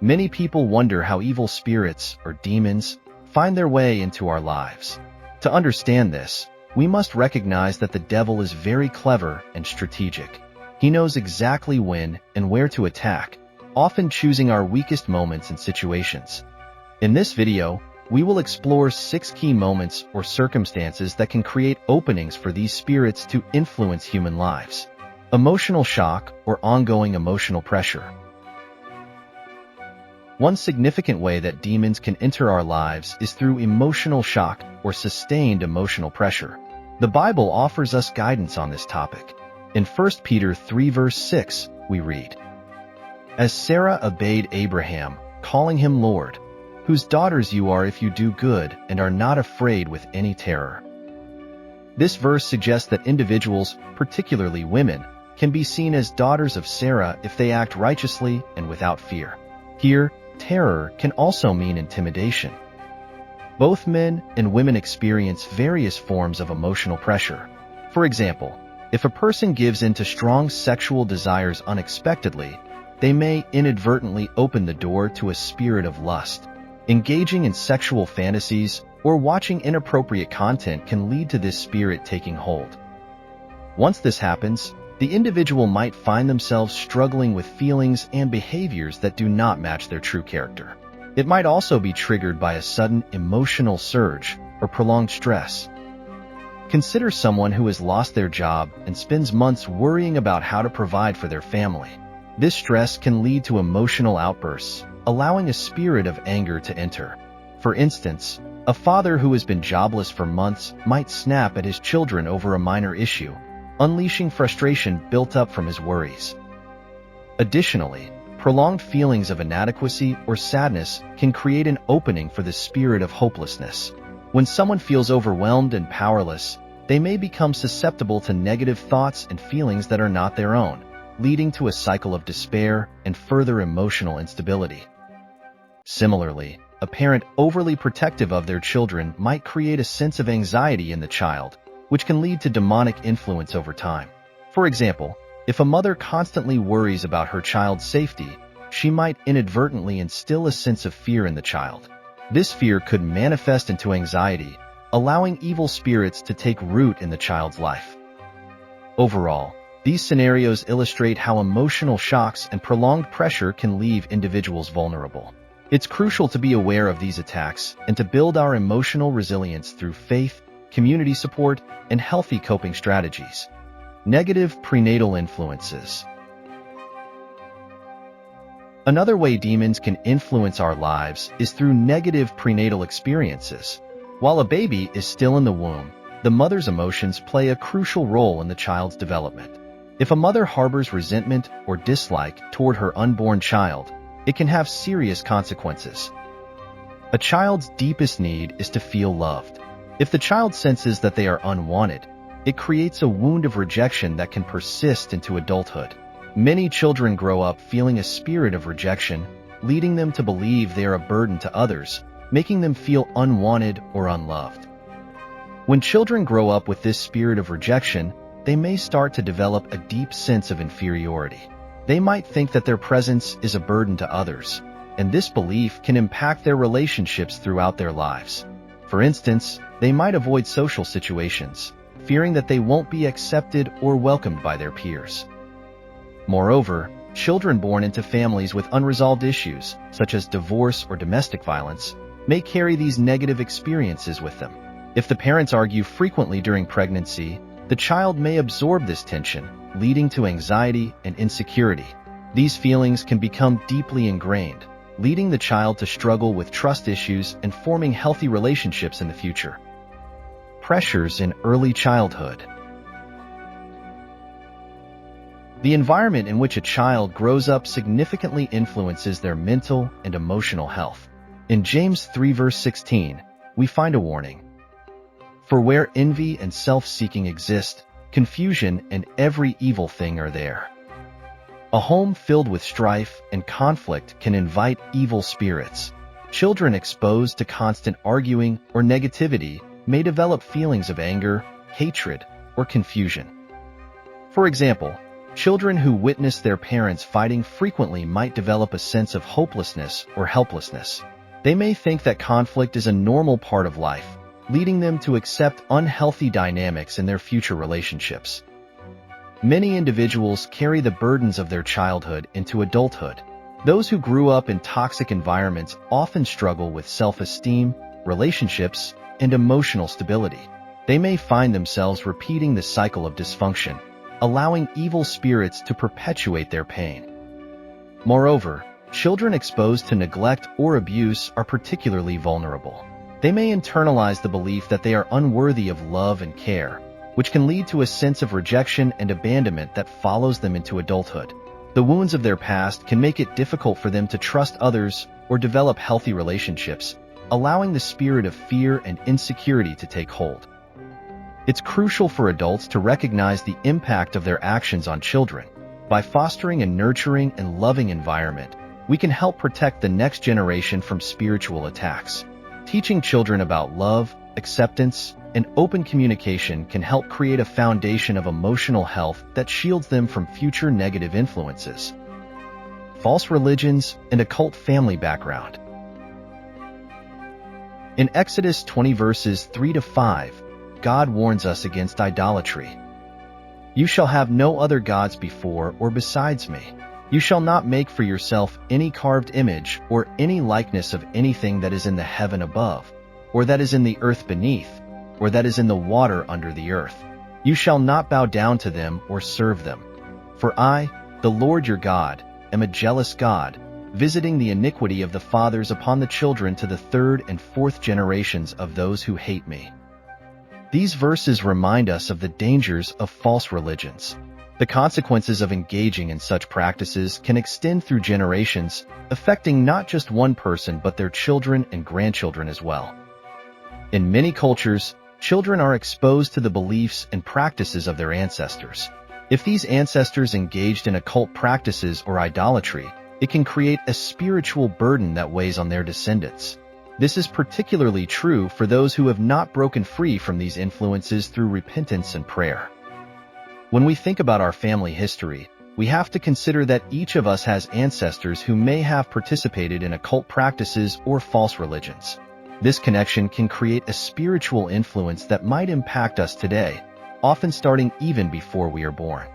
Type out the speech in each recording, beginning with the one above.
Many people wonder how evil spirits, or demons, find their way into our lives. To understand this, we must recognize that the devil is very clever and strategic. He knows exactly when and where to attack, often choosing our weakest moments and situations. In this video, we will explore 6 key moments or circumstances that can create openings for these spirits to influence human lives. Emotional shock or ongoing emotional pressure. One significant way that demons can enter our lives is through emotional shock or sustained emotional pressure. The Bible offers us guidance on this topic. In 1 Peter 3 verse 6, we read, "As Sarah obeyed Abraham, calling him Lord, whose daughters you are if you do good and are not afraid with any terror." This verse suggests that individuals, particularly women, can be seen as daughters of Sarah if they act righteously and without fear. Here, terror can also mean intimidation. Both men and women experience various forms of emotional pressure. For example, if a person gives in to strong sexual desires unexpectedly, they may inadvertently open the door to a spirit of lust. Engaging in sexual fantasies or watching inappropriate content can lead to this spirit taking hold. Once this happens, the individual might find themselves struggling with feelings and behaviors that do not match their true character. It might also be triggered by a sudden emotional surge or prolonged stress. Consider someone who has lost their job and spends months worrying about how to provide for their family. This stress can lead to emotional outbursts, allowing a spirit of anger to enter. For instance, a father who has been jobless for months might snap at his children over a minor issue, unleashing frustration built up from his worries. Additionally, prolonged feelings of inadequacy or sadness can create an opening for the spirit of hopelessness. When someone feels overwhelmed and powerless, they may become susceptible to negative thoughts and feelings that are not their own, leading to a cycle of despair and further emotional instability. Similarly, a parent overly protective of their children might create a sense of anxiety in the child, which can lead to demonic influence over time. For example, if a mother constantly worries about her child's safety, she might inadvertently instill a sense of fear in the child. This fear could manifest into anxiety, allowing evil spirits to take root in the child's life. Overall, these scenarios illustrate how emotional shocks and prolonged pressure can leave individuals vulnerable. It's crucial to be aware of these attacks and to build our emotional resilience through faith, community support, and healthy coping strategies. Negative prenatal influences. Another way demons can influence our lives is through negative prenatal experiences. While a baby is still in the womb, the mother's emotions play a crucial role in the child's development. If a mother harbors resentment or dislike toward her unborn child, it can have serious consequences. A child's deepest need is to feel loved. If the child senses that they are unwanted, it creates a wound of rejection that can persist into adulthood. Many children grow up feeling a spirit of rejection, leading them to believe they are a burden to others, making them feel unwanted or unloved. When children grow up with this spirit of rejection, they may start to develop a deep sense of inferiority. They might think that their presence is a burden to others, and this belief can impact their relationships throughout their lives. For instance, they might avoid social situations, fearing that they won't be accepted or welcomed by their peers. Moreover, children born into families with unresolved issues, such as divorce or domestic violence, may carry these negative experiences with them. If the parents argue frequently during pregnancy, the child may absorb this tension, leading to anxiety and insecurity. These feelings can become deeply ingrained, leading the child to struggle with trust issues and forming healthy relationships in the future. Pressures in early childhood. The environment in which a child grows up significantly influences their mental and emotional health. In James 3 verse 16, we find a warning. For where envy and self-seeking exist, confusion and every evil thing are there. A home filled with strife and conflict can invite evil spirits. Children exposed to constant arguing or negativity may develop feelings of anger, hatred, or confusion. For example, Children who witness their parents fighting frequently might develop a sense of hopelessness or helplessness. They may think that conflict is a normal part of life, leading them to accept unhealthy dynamics in their future relationships. Many individuals carry the burdens of their childhood into adulthood. Those who grew up in toxic environments often struggle with self-esteem, relationships, and emotional stability. They may find themselves repeating the cycle of dysfunction, allowing evil spirits to perpetuate their pain. Moreover, children exposed to neglect or abuse are particularly vulnerable. They may internalize the belief that they are unworthy of love and care, which can lead to a sense of rejection and abandonment that follows them into adulthood. The wounds of their past can make it difficult for them to trust others or develop healthy relationships, allowing the spirit of fear and insecurity to take hold. It's crucial for adults to recognize the impact of their actions on children. By fostering a nurturing and loving environment, we can help protect the next generation from spiritual attacks. Teaching children about love, acceptance, and open communication can help create a foundation of emotional health that shields them from future negative influences. False religions and occult family background. In Exodus 20 verses 3-5, God warns us against idolatry. You shall have no other gods before or besides me. You shall not make for yourself any carved image or any likeness of anything that is in the heaven above, or that is in the earth beneath, or that is in the water under the earth. You shall not bow down to them or serve them. For I, the Lord your God, am a jealous God, visiting the iniquity of the fathers upon the children to the third and fourth generations of those who hate me. These verses remind us of the dangers of false religions. The consequences of engaging in such practices can extend through generations, affecting not just one person but their children and grandchildren as well. In many cultures, children are exposed to the beliefs and practices of their ancestors. If these ancestors engaged in occult practices or idolatry, it can create a spiritual burden that weighs on their descendants. This is particularly true for those who have not broken free from these influences through repentance and prayer. When we think about our family history, we have to consider that each of us has ancestors who may have participated in occult practices or false religions. This connection can create a spiritual influence that might impact us today, often starting even before we are born.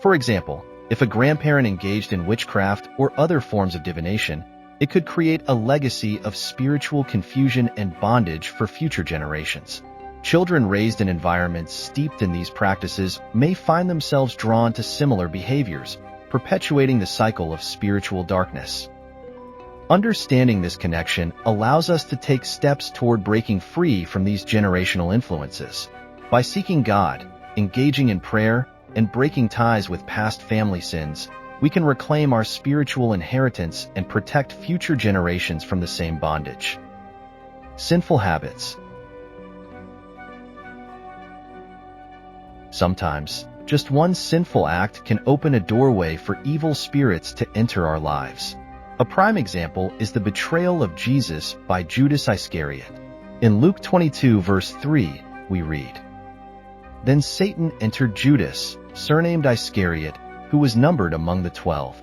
For example, if a grandparent engaged in witchcraft or other forms of divination, it could create a legacy of spiritual confusion and bondage for future generations. Children raised in environments steeped in these practices may find themselves drawn to similar behaviors, perpetuating the cycle of spiritual darkness. Understanding this connection allows us to take steps toward breaking free from these generational influences. By seeking God, engaging in prayer, and breaking ties with past family sins, we can reclaim our spiritual inheritance and protect future generations from the same bondage. Sinful habits. Sometimes, just one sinful act can open a doorway for evil spirits to enter our lives. A prime example is the betrayal of Jesus by Judas Iscariot. In Luke 22 verse 3, we read, "Then Satan entered Judas, surnamed Iscariot, who was numbered among the 12.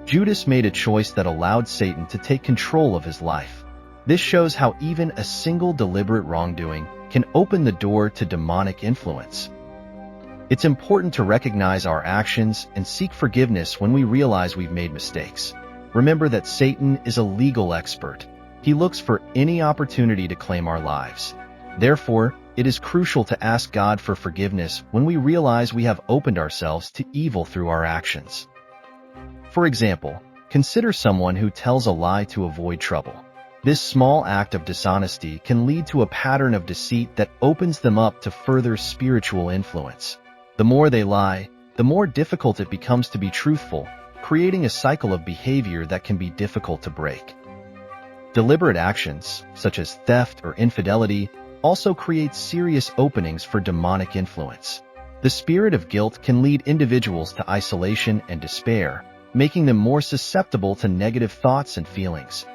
Judas made a choice that allowed Satan to take control of his life. This shows how even a single deliberate wrongdoing can open the door to demonic influence. It's important to recognize our actions and seek forgiveness when we realize we've made mistakes. Remember that Satan is a legal expert. He looks for any opportunity to claim our lives. Therefore, it is crucial to ask God for forgiveness when we realize we have opened ourselves to evil through our actions. For example, consider someone who tells a lie to avoid trouble. This small act of dishonesty can lead to a pattern of deceit that opens them up to further spiritual influence. The more they lie, the more difficult it becomes to be truthful, creating a cycle of behavior that can be difficult to break. Deliberate actions, such as theft or infidelity, also create serious openings for demonic influence. The spirit of guilt can lead individuals to isolation and despair, making them more susceptible to negative thoughts and feelings.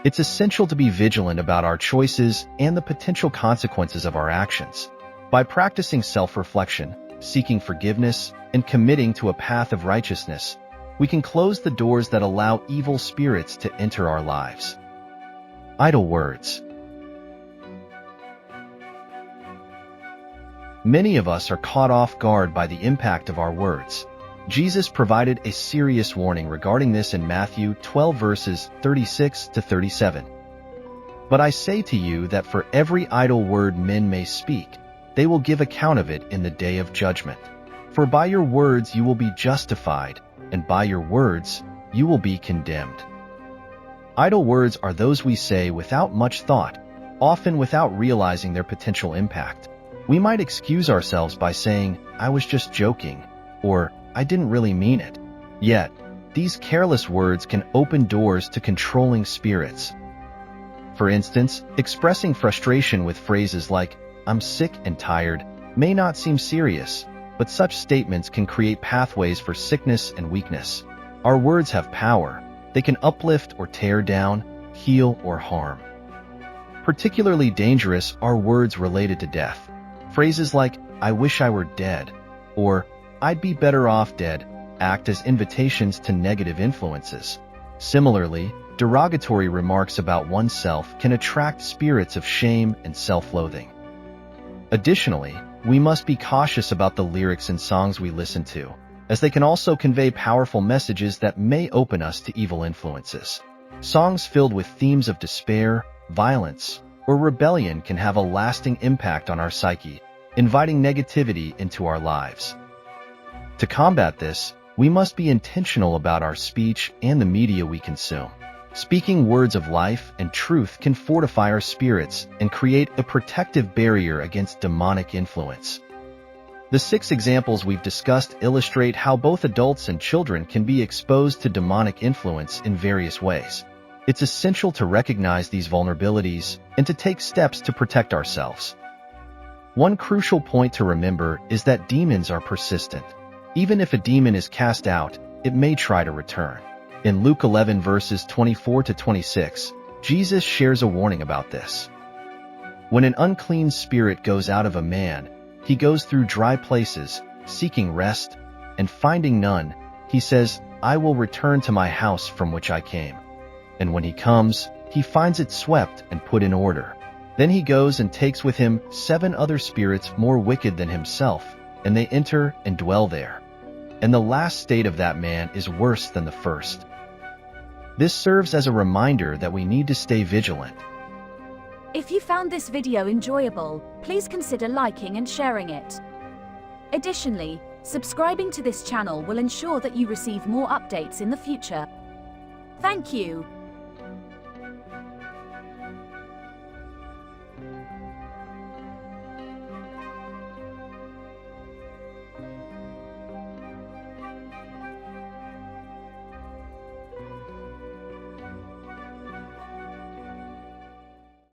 It's essential to be vigilant about our choices and the potential consequences of our actions. By practicing self-reflection, seeking forgiveness, and committing to a path of righteousness, we can close the doors that allow evil spirits to enter our lives. Idle words. Many of us are caught off guard by the impact of our words. Jesus provided a serious warning regarding this in Matthew 12 verses 36 to 37. But I say to you that for every idle word men may speak, they will give account of it in the day of judgment. For by your words you will be justified, and by your words you will be condemned. Idle words are those we say without much thought, often without realizing their potential impact. We might excuse ourselves by saying, "I was just joking," or "I didn't really mean it." Yet, these careless words can open doors to controlling spirits. For instance, expressing frustration with phrases like, "I'm sick and tired," may not seem serious, but such statements can create pathways for sickness and weakness. Our words have power. They can uplift or tear down, heal or harm. Particularly dangerous are words related to death. Phrases like, "I wish I were dead," or "I'd be better off dead," act as invitations to negative influences. Similarly, derogatory remarks about oneself can attract spirits of shame and self-loathing. Additionally, we must be cautious about the lyrics in songs we listen to, as they can also convey powerful messages that may open us to evil influences. Songs filled with themes of despair, violence, or rebellion can have a lasting impact on our psyche, inviting negativity into our lives. To combat this, we must be intentional about our speech and the media we consume. Speaking words of life and truth can fortify our spirits and create a protective barrier against demonic influence. The 6 examples we've discussed illustrate how both adults and children can be exposed to demonic influence in various ways. It's essential to recognize these vulnerabilities and to take steps to protect ourselves. One crucial point to remember is that demons are persistent. Even if a demon is cast out, it may try to return. In Luke 11 verses 24 to 26, Jesus shares a warning about this. When an unclean spirit goes out of a man, he goes through dry places, seeking rest, and finding none, he says, "I will return to my house from which I came." And when he comes, he finds it swept and put in order. Then he goes and takes with him 7 other spirits more wicked than himself, and they enter and dwell there. And the last state of that man is worse than the first. This serves as a reminder that we need to stay vigilant. If you found this video enjoyable, please consider liking and sharing it. Additionally, subscribing to this channel will ensure that you receive more updates in the future. Thank you.